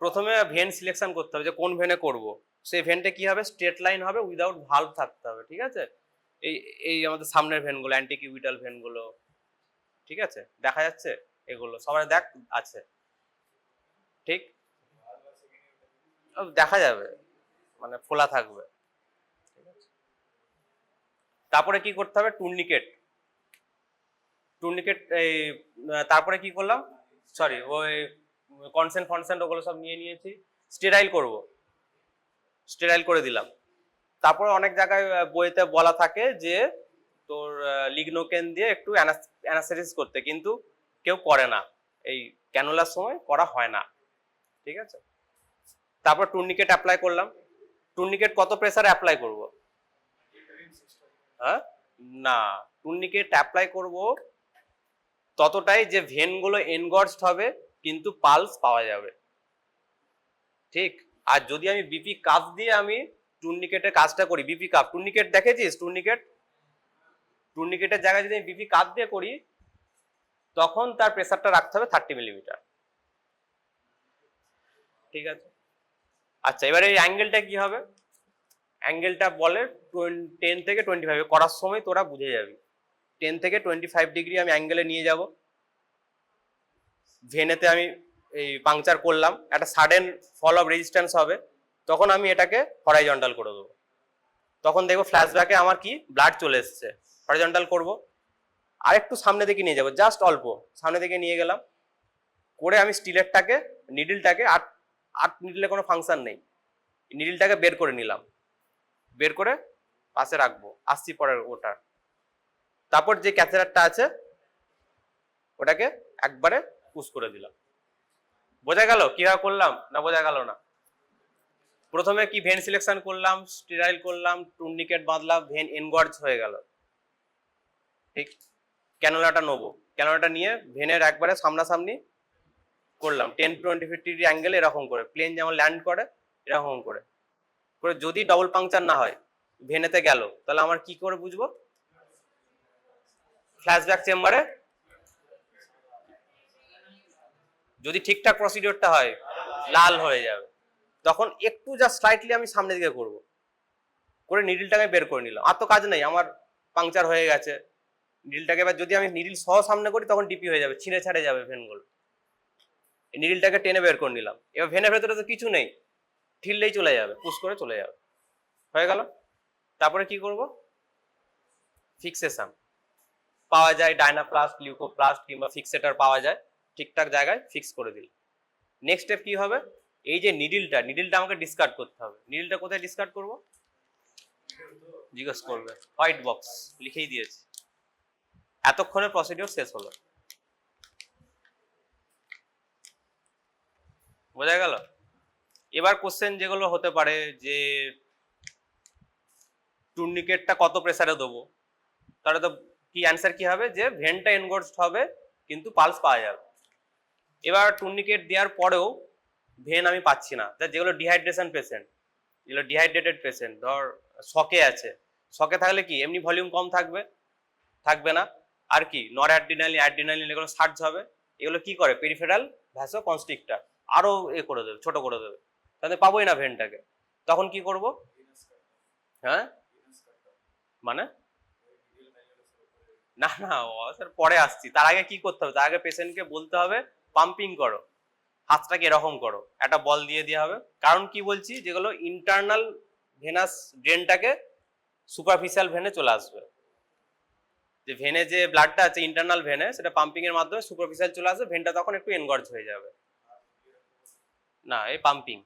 প্রথমে when selection করতে হবে যে কোন ভেনে করব। সেই ভেনটা কি হবে, স্ট্রেট লাইন হবে, উইদাউট ভালভ থাকতে হবে, ঠিক আছে। এই এই আমাদের সামনের ভেনগুলো, অ্যান্টিকিউবিটাল ভেনগুলো, ঠিক আছে, দেখা যাচ্ছে এগুলো সবাই দেখ আছে, ঠিক দেখা যাবে, মানে খোলা থাকবে। তারপরে কি করতে হবে, টুর্নিকেট। টুর্নিকেট এই তারপরে কি করলাম, সরি ওই কনসেন্ট ওগুলো সব নিয়ে নিয়েছি। স্টেরাইল করব, স্টেরাইল করে দিলাম। তারপরে অনেক জায়গায় বইতে বলা থাকে যে তোর লিগনোকেন দিয়ে একটু অ্যানাস্থেসিস করতে, কিন্তু কেউ করে না, এই ক্যানুলার সময় করা হয় না, ঠিক আছে। তারপর টুর্নিকেট অ্যাপ্লাই করলাম। টুর্নিকেট কত প্রেসারে অ্যাপ্লাই করব? হ্যাঁ, না, টুর্নিকেট অ্যাপ্লাই করব ততটাই যে ভেনগুলো এনগর্জড হবে কিন্তু পালস পাওয়া যাবে, ঠিক। আর যদি আমি বিপি কাফ দিয়ে আমি টুর্নিকেটের কাজটা করি, বিপি কাফ, টুর্নিকেট দেখেছিস, টুর্নিকেটের জায়গায় যদি আমি বিপি কাফ দিয়ে করি, তখন তার প্রেসারটা রাখতে হবে 30 মিলিমিটার, ঠিক আছে। আচ্ছা, এবারে এই অ্যাঙ্গেলটা কি হবে, অ্যাঙ্গেলটা বলে 10 থেকে 25 করার সময় তোরা বুঝে যাবি। 10 থেকে 25 ডিগ্রি আমি অ্যাঙ্গেলে নিয়ে যাব। ভেনেতে আমি এই পাংচার করলাম, একটা সাডেন ফল অফ রেজিস্ট্যান্স হবে, তখন আমি এটাকে হরাইজন্টাল করে দেবো। তখন দেখবো ফ্ল্যাশব্যাকে আমার কি ব্লাড চলে এসছে। হরাইজন্টাল করব, আর একটু সামনে দিকে নিয়ে যাব, জাস্ট অল্প সামনে দিকে নিয়ে গেলাম, করে আমি স্টিলেরটাকে, নিডলটাকে, আর নিডলে কোনো ফাংশন নেই, নিডলটাকে বের করে নিলাম, বের করে পাশে রাখবো, আসছি পরের ওটার। তারপর যে ক্যাথেটারটা আছে ওটাকে একবারে পুশ করে দিলাম। বোঝা গেল কিভাবে করলাম, না বোঝা গেল না? প্রথমে কি ভেন সিলেকশন করলাম, স্টেরাইল করলাম, টুর্নিকেট বাঁধলাম, ভেন এনগর্জ হয়ে গেল, ঠিক। ক্যানুলাটা নেবো, ক্যানুলাটা নিয়ে ভেনের একবারে সামনাসামনি করলাম 10-20 ডিগ্রি অ্যাঙ্গেল, এরকম করে প্লেন যেমন ল্যান্ড করে এরকম করে করে যদি ডবল পাংচার না হয়, ভেনেতে গেল, তাহলে আমার কি করে বুঝবো, ফ্ল্যাশব্যাক চেম্বারে যদি ঠিকঠাক প্রসিডিওরটা হয় লাল হয়ে যাবে, তখন একটু জাস্ট স্লাইটলি আমি সামনের দিকে করব, করে নিডলটাকে বের করে নিলাম, আর তো কাজ নেই, আমার পাংচার হয়ে গেছে। নিডলটাকে এবার যদি আমি নিডল সহ সামনে করি তখন ডিপি হয়ে যাবে, ছিঁড়ে ছাড়ে যাবে ভেনগুলো। নিডলটাকে টেনে বের করে নিলাম, এবার ভেনের ভেতরে তো কিছু নেই, ঠিললেই চলে যাবে, পুশ করে চলে যাবে, হয়ে গেল। তারপরে কি করব, ফিক্সেশন পাওয়া যায়, ডায়নাপ্লাস্ট, লিউকোপ্লাস্ট কিংবা ফিক্সেটার পাওয়া যায়, ঠিকঠাক জায়গায় ফিক্স করে দিল। নেক্সট স্টেপ কি হবে, এই যে নিডলটা আমাকে ডিসকার্ড করতে হবে। নিডলটা কোথায় ডিসকার্ড করব জিজ্ঞেস করবে, হোয়াইট বক্স লিখেই দিয়েছি। এতক্ষণের প্রসিডিওর শেষ হলো, বোঝা গেল। এবার কোশ্চেন যেগুলো হতে পারে যে টুর্নিকেটটা কত প্রেসারে দেবো, তাহলে তো কি অ্যান্সার কি হবে, যে ভেনটা এনগর্জড হবে কিন্তু পালস পাওয়া যাবে। এবার টুর্নিকেট দেওয়ার পরেও ভেন আমি পাচ্ছি না, যেগুলো ডিহাইড্রেশন পেশেন্ট, যেগুলো ডিহাইড্রেটেড পেশেন্ট, ধর শকে আছে, শকে থাকলে কি এমনি ভলিউম কম থাকবে না, আর কি নর অ্যাড্রিনালিন এগুলো সার্জ হবে, এগুলো কি করে পেরিফেরাল ভ্যাসো কনস্ট্রিক্টর আরো করে দেবে, ছোট করে দেবে, তাহলে পাবোই না ভেনটাকে। তখন কি করব, হ্যাঁ মানে না না স্যার পরে আসছি, তার আগে কি করতে হবে, তার আগে পেশেন্টকে বলতে হবে পাম্পিং করো, হাতটাকে এরকম করো, একটা বল দিয়ে দেওয়া হবে। কারণ কি বলছি, যেগুলো ইন্টারনাল ভেনাস ড্রেনটাকে সুপারফিশিয়াল ভেনে চলে আসবে, যে ভেনে যে ব্লাডটা আছে ইন্টারনাল ভেনে, সেটা পাম্পিং এর মাধ্যমে সুপারফিশিয়াল চলে আসবে, ভেনটা তখন একটু এনগর্জ হয়ে যাবে, না এই পাম্পিং,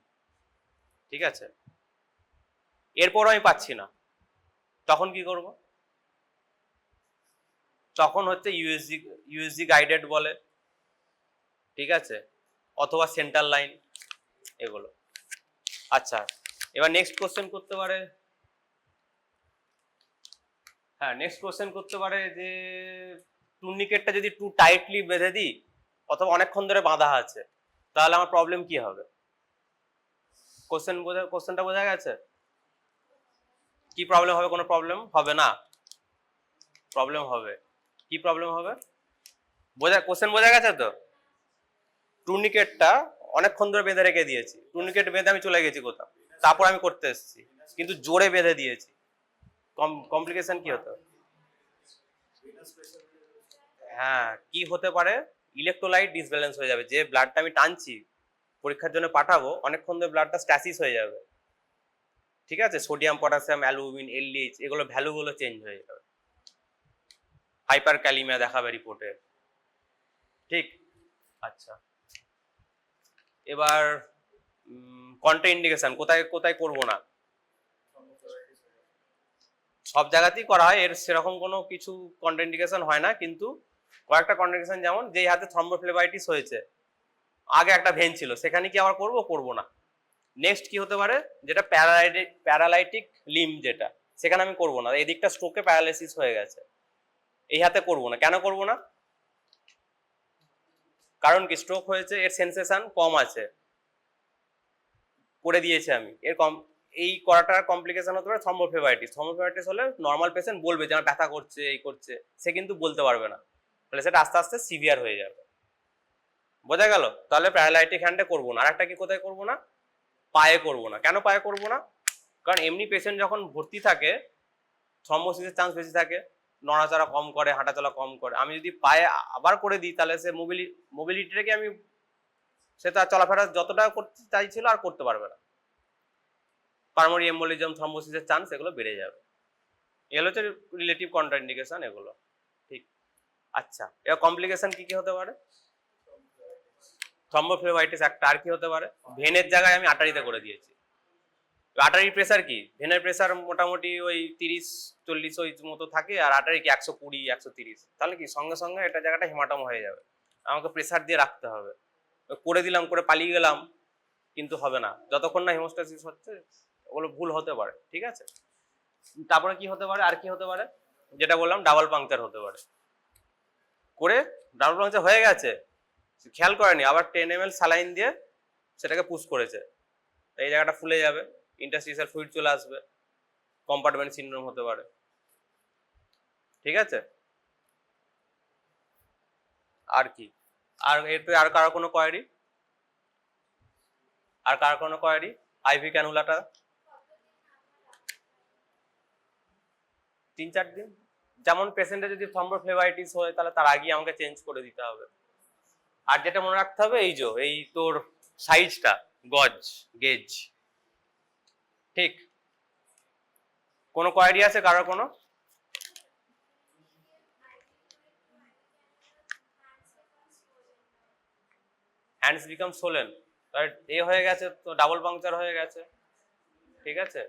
ঠিক আছে। এরপরও আমি পাচ্ছি না, তখন কি করব, তখন হচ্ছে ইউএসজি গাইডেড বলে, ঠিক আছে, অথবা সেন্টার লাইন এগুলো। আচ্ছা, এবার নেক্সট কোশ্চেন করতে পারে, হ্যাঁ নেক্সট কোশ্চেন করতে পারে যে টুর্নিকেটটা যদি টু টাইটলি বেঁধে দিই অথবা অনেকক্ষণ ধরে বাঁধা আছে, তাহলে আমার প্রবলেম কি হবে। কোশ্চেনটা বোঝা গেছে, কি প্রবলেম হবে, কোনো প্রবলেম হবে না, প্রবলেম হবে, কি প্রবলেম হবে কোশ্চেন বোঝা গেছে তো। টুর্নিকেটটা অনেকক্ষণ ধরে বেঁধে রেখে দিয়েছি, টুর্নিকেট বেঁধে আমি চলে গেছি কোথাও, তারপর আমি করতে এসেছি, কিন্তু জোরে বেঁধে দিয়েছি, কমপ্লিকেশন কি হতো? হ্যাঁ, কি হতে পারে, ইলেকট্রোলাইট ডিসব্যালেন্স হয়ে যাবে, যে ব্লাডটা আমি টানছি পরীক্ষার জন্য পাঠাবো, অনেকক্ষণ ধরে ব্লাডটা স্ট্যাসিস হয়ে যাবে, ঠিক আছে, সোডিয়াম পটাশিয়াম অ্যালুমিন এলডিএইচ এগুলো ভ্যালুগুলো চেঞ্জ হয়ে যাবে, হাইপার ক্যালিমিয়া দেখাবে রিপোর্টে, ঠিক। আচ্ছা, এবার কন্ট্রা ইন্ডিকেশন কোথায় কোথায় করবো না, সব জায়গাতেই করা হয়, এর সেরকম কোনো কিছু কন্ট্রা ইন্ডিকেশন হয় না, কিন্তু কয়েকটা কন্ট্রা ইন্ডিকেশন, যেমন যেই হাতে থ্রম্বোফ্লেবাইটিস হয়েছে, আগে একটা ভেন ছিল, সেখানে কি আবার করবো না। নেক্সট কি হতে পারে, যেটা প্যারালাইটিক লিম, যেটা সেখানে আমি করবো না, এদিকটা স্ট্রোকে প্যারালাইসিস হয়ে গেছে, এই হাতে করবো না। কেন করবো না? কারণ কি, স্ট্রোক হয়েছে, এর সেন্সেশন কম আছে, করে দিয়েছি আমি, এর কম, এই করাটার কমপ্লিকেশন হতে পারে থ্রম্বোফ্লেবাইটিস। থ্রম্বোফ্লেবাইটিস হলে নর্মাল পেশেন্ট বলবে যে আমার ব্যথা করছে, এই করছে, সে কিন্তু বলতে পারবে না, তাহলে সেটা আস্তে আস্তে সিভিয়ার হয়ে যাবে। বোঝা গেল? তাহলে প্যারালাইটিক হ্যান্ডে করবো না। আর একটা কি কোথায় করবো না? পায়ে করবো না। কেন পায়ে করবো না? কারণ এমনি পেশেন্ট যখন ভর্তি থাকে থ্রম্বোসিসের চান্স বেশি থাকে, নড়াচড়া কম করে, হাঁটাচলা কম করে। আমি যদি পায়ে আবার করে দিই, তাহলে সে মোবিলিটিটাকে আমি, সে তার চলাফেরা যতটা করতে চাইছিল আর করতে পারবে না, পালমোনারি এম্বোলিজম, থ্রম্বোসিসের চান্স এগুলো বেড়ে যাবে। এগুলো হচ্ছে রিলেটিভ কন্ট্রাইন্ডিকেশন এগুলো, ঠিক। আচ্ছা, এর কমপ্লিকেশন কি কি হতে পারে? থ্রম্বোফ্লেবাইটিস একটা, আর কি হতে পারে? ভেনের জায়গায় আমি আর্টারিতে করে দিয়েছি। আর্টারির প্রেসার কি, ভেনের প্রেসার মোটামুটি ওই 30-40 ওই মতো থাকে, আর আর্টারি কি 120-130, তাহলে কি সঙ্গে সঙ্গে এটা জায়গাটা হেমাটম হয়ে যাবে, আমাকে প্রেসার দিয়ে রাখতে হবে। করে দিলাম, করে পালিয়ে গেলাম, কিন্তু হবে না যতক্ষণ না হেমোস্ট্যাসিস হচ্ছে, ওগুলো ভুল হতে পারে, ঠিক আছে। তারপরে কি হতে পারে, আর কি হতে পারে, যেটা বললাম ডাবল পাংচার হতে পারে, করে ডাবল পাংচার হয়ে গেছে, খেয়াল করেনি, আবার 10 ml স্যালাইন দিয়ে সেটাকে পুশ করেছে, এই জায়গাটা ফুলে যাবে, ইন্টারস্টিশিয়াল ফ্লুইড চলে আসবে, কম্পার্টমেন্ট সিনড্রোম হতে পারে, ঠিক আছে। আর কি, আর এতে আর কারো কোনো কোয়ারি, আর কার কোনো কোয়ারি? আইভি ক্যানুলাটা 3-4 দিন, যেমন পেশেন্টের যদি থ্রম্বোফ্লেবাইটিস হয় তাহলে তার আগে আমাকে চেঞ্জ করে দিতে হবে। আর যেটা মনে রাখতে হবে, এই যে এই তোর সাইজটা, গেজ, ঠিক। কোনো কোয়ারি আছে কারো কোনো? হ্যান্ডস বিকাম সোলেন, এ হয়ে গেছে তো, ডাবল পাংচার হয়ে গেছে, ঠিক আছে,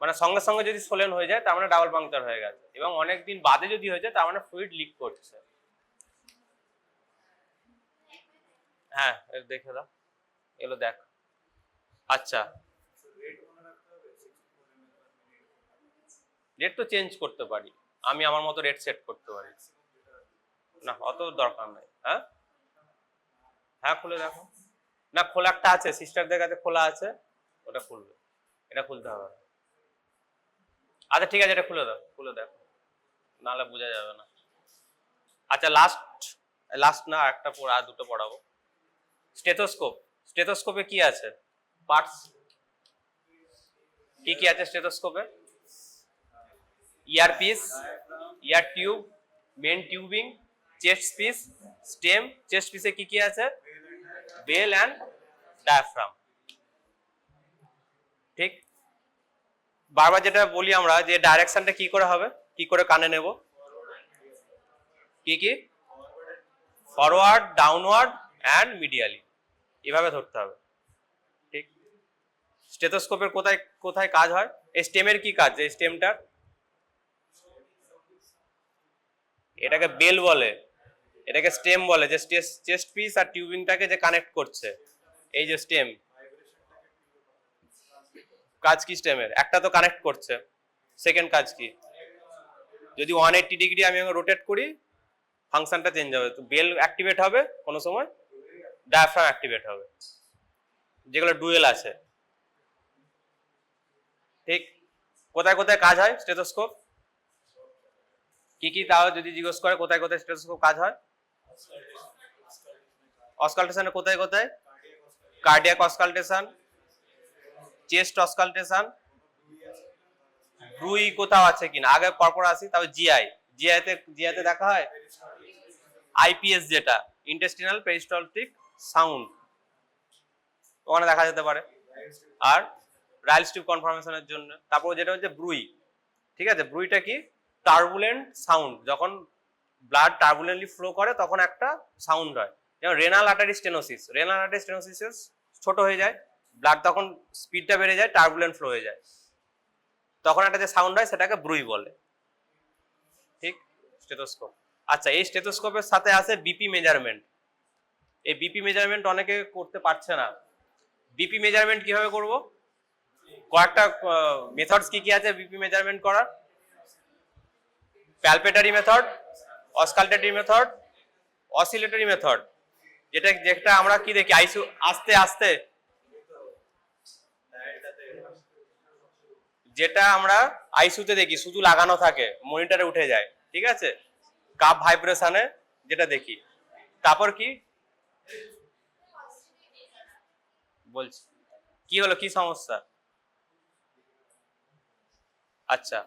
মানে সঙ্গে সঙ্গে যদি সোলেন হয়ে যায় তার মানে ডাবল পাংচার হয়ে গেছে, এবং অনেকদিন বাদে যদি হয়ে যায় তার মানে ফ্লুইড লিক করছে। হ্যাঁ, দেখে দাও, এগুলো দেখ। আচ্ছা, রেট তো চেঞ্জ করতে পারি, আমি আমার মতো রেট সেট করতে পারি, না অত দরকার নাই। হ্যাঁ, হ্যাঁ খুলে দেখো, না খোলা একটা আছে, সিস্টারদের কাছে খোলা আছে, ওটা খুলবে, এটা খুলতে হবে। আচ্ছা ঠিক আছে, এটা খুলে দাও, খুলে দেখো, নাহলে বোঝা যাবে না। আচ্ছা, লাস্ট না, একটা আর দুটো পড়াবো। স্টেথোস্কোপ, স্টেথোস্কোপে কি আছে পার্টস, কি কি আছে স্টেথোস্কোপে? Earpiece, ear tube, main tubing, chest piece, stem. Chest পিসে কি কি আছে? বেল অ্যান্ড ডায়াফ্রাম, ঠিক। বারবার যেটা বলি আমরা, যে ডাইরেকশনটা কি করে হবে, কি করে কানে নেব, কি কি? ফরওয়ার্ড, ডাউনওয়ার্ড অ্যান্ড মিডিয়ালি, এভাবে ধরতে হবে, ঠিক। স্টেথোস্কোপের কোথায় কোথায় কাজ হয়? এই স্টেমের কি কাজ, এই স্টেমটার? এটাকে বেল বলে, এটাকে স্টেম বলে, যে চেস্ট পিস আর টিউবিংটাকে যে কানেক্ট করছে, এই যে স্টেম। কাজ কি স্টেমের? একটা তো কানেক্ট করছে, সেকেন্ড কাজ কি? যদি 180 ডিগ্রি আমি রোটেট করি, ফাংশনটা চেঞ্জ হবে, তো বেল অ্যাক্টিভেট হবে কোনো সময়, ডায়াফ্রাম অ্যাক্টিভেট হবে, যেগুলো ডুয়েল আছে, ঠিক। কোথায় কোথায় কাজ হয় স্টেথোস্কোপ, কি কি তাও যদি জিজ্ঞেস করে, কোথায় কোথায় স্টেথোস্কোপ কাজ হয়? অসকালটেশনে কোথায় কোথায়? কার্ডিয়াক অসকালটেশন, চেস্ট অসকালটেশন, ব্রুই কোথাও আছে কিনা, আগে পরপর আসি। তবে জিআইতে দেখা হয় আইপিএস, যেটা ইন্টেস্টিনাল পেরিস্টালটিক সাউন্ড, ওখানে দেখা যেতে পারে। আর রাইলস টিউব কনফার্মেশনের জন্য। তারপর যেটা হচ্ছে ব্রুই, ঠিক আছে। ব্রুইটা কি? টার্বুলেন্ট সাউন্ড, যখন ব্লাড টার্বুলেন্টলি ফ্লো করে তখন একটা সাউন্ড হয়। যেমন রেনাল আর্টারি স্টেনোসিস ছোট হয়ে যায়, ব্লাড তখন স্পিডটা বেড়ে যায়, টার্বুলেন্ট ফ্লো হয়ে যায়, তখন একটা যে সাউন্ড হয় সেটাকে ব্রুই বলে, ঠিক। স্টেথোস্কোপ। আচ্ছা, এই স্টেথোস্কোপের সাথে আছে বিপি মেজারমেন্ট। এই বিপি মেজারমেন্ট অনেকে করতে পারছে না। বিপি মেজারমেন্ট কিভাবে করব? কয়েকটা মেথডস কি আছে বিপি মেজারমেন্ট করার? প্যালপেটারি মেথড, অসকালটেটরি মেথড, অসিলেটরি মেথড। যেটা আমরা কি দেখি আইসু আস্তে আস্তে, যেটা আমরা আইসুতে দেখি শুধু লাগানো থাকে, মনিটরে উঠে যায়, ঠিক আছে, কাপ ভাইব্রেশনে যেটা দেখি। তারপর কি বলছি, কি হলো, কি সমস্যা? আচ্ছা,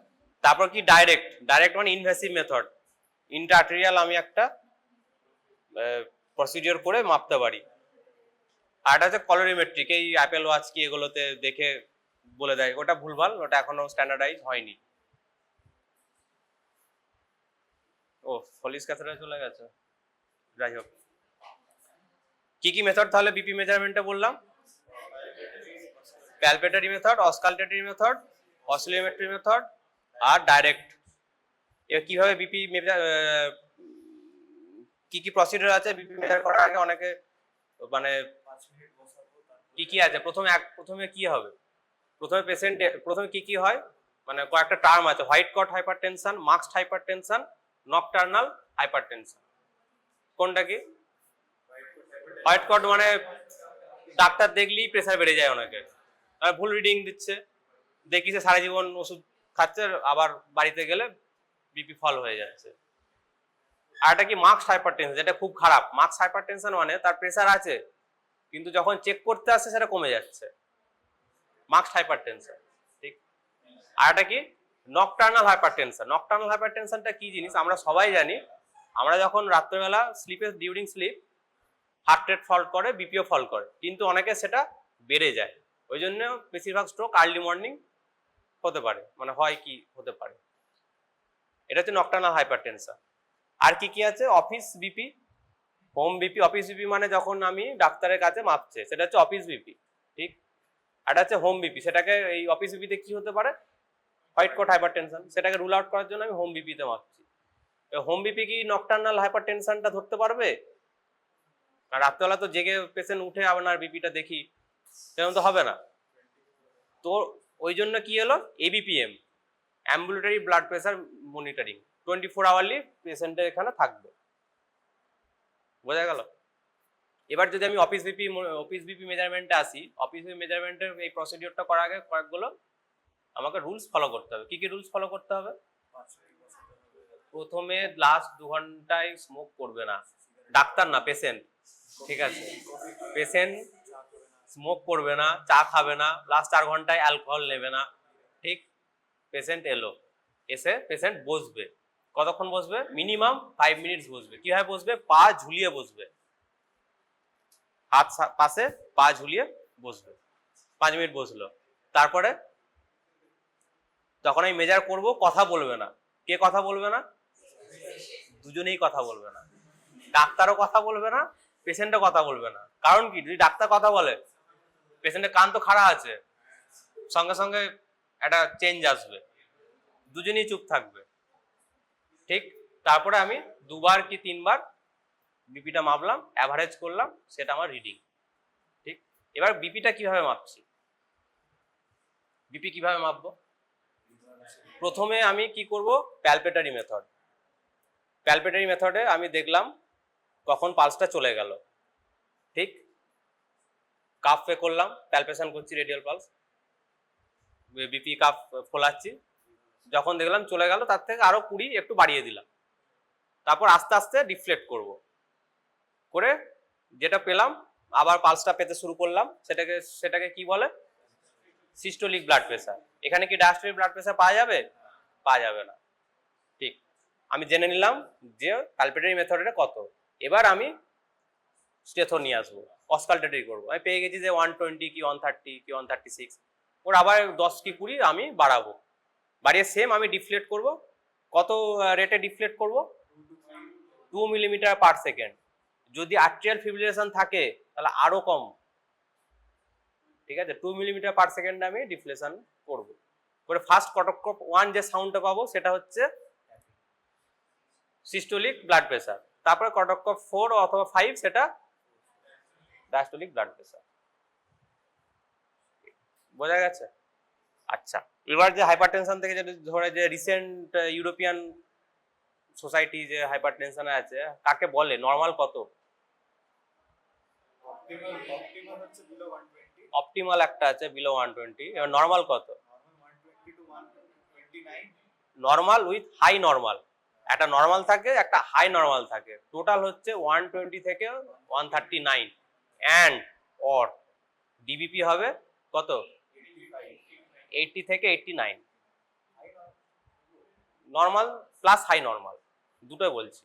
তারপর কি ডাইরেক্ট মানে ইনভেসিভ মেথড, ইন্ট্রাআর্টেরিয়াল আমি একটা প্রসিডিওর করে মাপতে পারি। আর এটা হচ্ছে কলোরিমেট্রিক, এই অ্যাপেল ওয়াচ কি এগুলোতে দেখে বলে দেয়, ওটা ভুলভাল, ওটা এখনো স্ট্যান্ডার্ডাইজ হয়নি। ও ফলিস ক্যাথেটার চলে গেছে, যাই হোক। কি মেথড তাহলে বিপি মেজারমেন্টে বললাম? প্যালপেটারি মেথড, অসকালটেটরি মেথড, অসিলোমেট্রি মেথড আর ডাইরেক্ট। এবার কিভাবে বিপি কি প্রসিডিউর আছে বিপি মেজার করার আগে? অনেকে মানে কি আছে, প্রথমে কি হবে, প্রথমে কি হয়, মানে কয়েকটা টার্ম আছে, white coat hypertension, masked hypertension, nocturnal hypertension. কোনটা কি? হোয়াইট কট মানে ডাক্তার দেখলেই প্রেসার বেড়ে যায়, অনেকে ভুল রিডিং দিচ্ছে, দেখি সে সারা জীবন ওষুধ খাচ্ছে, আবার বাড়িতে গেলে বিপি ফল হয়ে যাচ্ছে। আর এটা কি মাস্কড হাইপারটেনশন, যেটা খুব খারাপ। মাস্কড হাইপারটেনশন মানে তার প্রেসার আছে কিন্তু যখন চেক করতে আসছে সেটা কমে যাচ্ছে, মাস্কড হাইপারটেনশন, ঠিক। আর এটা কি? Nocturnal hypertension. নকটার্নাল হাইপারটেনশনটা কি জিনিস আমরা সবাই জানি, আমরা যখন রাত্রেবেলা ডিউরিং স্লিপ হার্ট রেট ফল করে, বিপিও ফল করে, কিন্তু অনেকে সেটা বেড়ে যায়, ওই জন্য বেশিরভাগ স্ট্রোক আর্লি মর্নিং হতে পারে, মানে হয় কি হতে পারে। এটা হচ্ছে নকটার্নাল হাইপারটেনশন। আর কি আছে? Office BP, home BP. Office BP মানে যখন আমি ডাক্তারের কাছে মাপছে, সেটা হচ্ছে অফিস বিপি, ঠিক। আর এটা হচ্ছে হোম বিপি, সেটাকে এই অফিস বিপিতে কি হতে পারে? হোয়াইট কট হাইপারটেনশন, সেটাকে রুল আউট করার জন্য আমি হোম বিপিতে মাপছি। হোম বিপি কি নকটার্নাল হাইপারটেনশনটা ধরতে পারবে? আর রাত্রেবেলা তো জেগে পেশেন্ট উঠে আপনার বিপিটা দেখি, সেরকম তো হবে না। তো ওই জন্য কি হলো, ABPM, ambulatory blood pressure monitoring, 24 hourly পেশেন্টের এখানে থাকবে। বোঝা গেল? এবার যদি আমি অফিস বিপি মেজারমেন্টে আসি, অফিস বিপি মেজারমেন্টের এই প্রসিডিওরটা করার আগে কয়েকগুলো আমাকে রুলস ফলো করতে হবে। কি রুলস ফলো করতে হবে? প্রথমে লাস্ট 2 ঘন্টায় স্মোক করবে না, ডাক্তার না, পেশেন্ট, ঠিক আছে। পেশেন্ট স্মোক করবে না, চা খাবে না, লাস্ট 4 ঘন্টায় অ্যালকোহল নেবে না, ঠিক। পেশেন্ট এলো, এসে পেশেন্ট বসবে। কতক্ষণ বসবে? মিনিমাম 5 মিনিটস বসবে। কিভাবে বসবে? পা ঝুলিয়ে বসবে, হাত পাশে, পা ঝুলিয়ে বসবে। 5 মিনিট বসলো, তারপরে তখন আমি মেজার করব, কথা বলবে না। কে কথা বলবে না? দুজনেই কথা বলবে না, ডাক্তারও কথা বলবে না, পেশেন্টও কথা বলবে না। কারণ কি? যদি ডাক্তার কথা বলে, পেশেন্টের কান তো খাড়া আছে, সঙ্গে সঙ্গে একটা চেঞ্জ আসবে, দুজনেই চুপ থাকবে, ঠিক। তারপরে আমি 2 বার কি 3 বার বিপিটা মাপলাম, অ্যাভারেজ করলাম, সেটা আমার রিডিং, ঠিক। এবার বিপিটা কিভাবে মাপছি? বিপি কিভাবে মাপবো? প্রথমে আমি কি করব? প্যালপেটারি মেথড। প্যালপেটারি মেথডে আমি দেখলাম কখন পালসটা চলে গেল, ঠিক। কাফ পে করলাম, প্যালপেশন করছি, রেডিয়াল পালস, বিপি কাফ ফোলাচ্ছি, যখন দেখলাম চলে গেল তার থেকে আরো 20 একটু বাড়িয়ে দিলাম। তারপর আস্তে আস্তে ডিফ্লেক্ট করব, করে যেটা পেলাম আবার পালসটা পেতে শুরু করলাম, সেটাকে কি বলে? Systolic blood pressure. এখানে কি ডায়াস্টোলিক ব্লাড প্রেসার পাওয়া যাবে? পাওয়া যাবে না। ঠিক, আমি জেনে নিলাম যে কালপেটারি মেথডে কত। এবার আমি স্টেথো নিয়ে আসবো, অসকালটেটরি করবো। আমি পেয়ে গেছি যে 120 কি 130 কি 136, ওর আবার 10 কি 20 আমি বাড়াবো, বাড়িয়ে সেম আমি ডিফ্লেট করব। কত রেটে ডিফ্লেট করব? 2 মিলিমিটার পার সেকেন্ড। যদি আর্ট্রিয়াল ফিব্রিলেশন থাকে তাহলে আরো কম, ঠিক আছে? 2 মিলিমিটার পার সেকেন্ড আমি ডিফ্লেশন করব করে ফার্স্ট কটক 1 যে সাউন্ডটা পাবো সেটা হচ্ছে সিস্টোলিক ব্লাড প্রেসার, তারপরে কটক 4 অথবা 5 সেটা ডায়াস্টোলিক ব্লাড প্রেসার। বোঝা গেছে? আচ্ছা, এবার যে হাইপারটেনশন থেকে যেটা ধরে যে রিসেন্ট ইউরোপিয়ান সোসাইটি যে হাইপারটেনশনে আছে, কাকে বলে? নরমাল কত? অপটিমাল একটা আছে বিলো 120, এবার নরমাল কত? নরমাল উইথ হাই নরমাল, একটা নরমাল থাকে একটা হাই নরমাল থাকে, টোটাল হচ্ছে 120 থেকে 139 অ্যান্ড অর ডিবিপি হবে কত? 80 থেকে 89। নরমাল প্লাস হাই নরমাল দুটোই বলছি,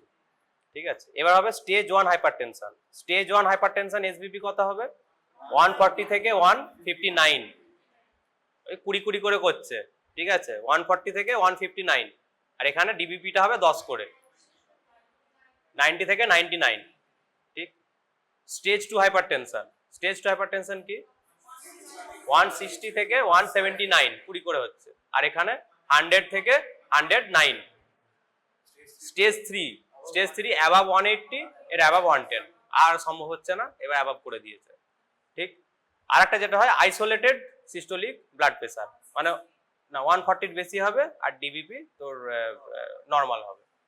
ঠিক আছে? এবার হবে stage 1 hypertension. Stage 1 hypertension SBP কত হবে? 140 থেকে 159, ওই 20 করে করছে, ঠিক আছে? 140 থেকে 159, আর এখানে ডিবিপিটা হবে 10 করে, 90 থেকে 99, ঠিক? স্টেজ 2 হাইপারটেনশন, স্টেজ 2 হাইপারটেনশন কি? 160 থেকে 179, 20 করে হচ্ছে, আর এখানে 100 থেকে 109। স্টেজ 3, স্টেজ 3 অ্যাবাভ 180, এর অ্যাবাভ 110, আর সম্ভব হচ্ছে না, এবার অ্যাবাভ করে দিয়েছে, ঠিক? আর একটা যেটা হয় আইসোলেটেড সিস্টোলিক ব্লাড প্রেসার, মানে না 140 বেশি হবে আর ডিবিপি তোর নর্মাল হবে।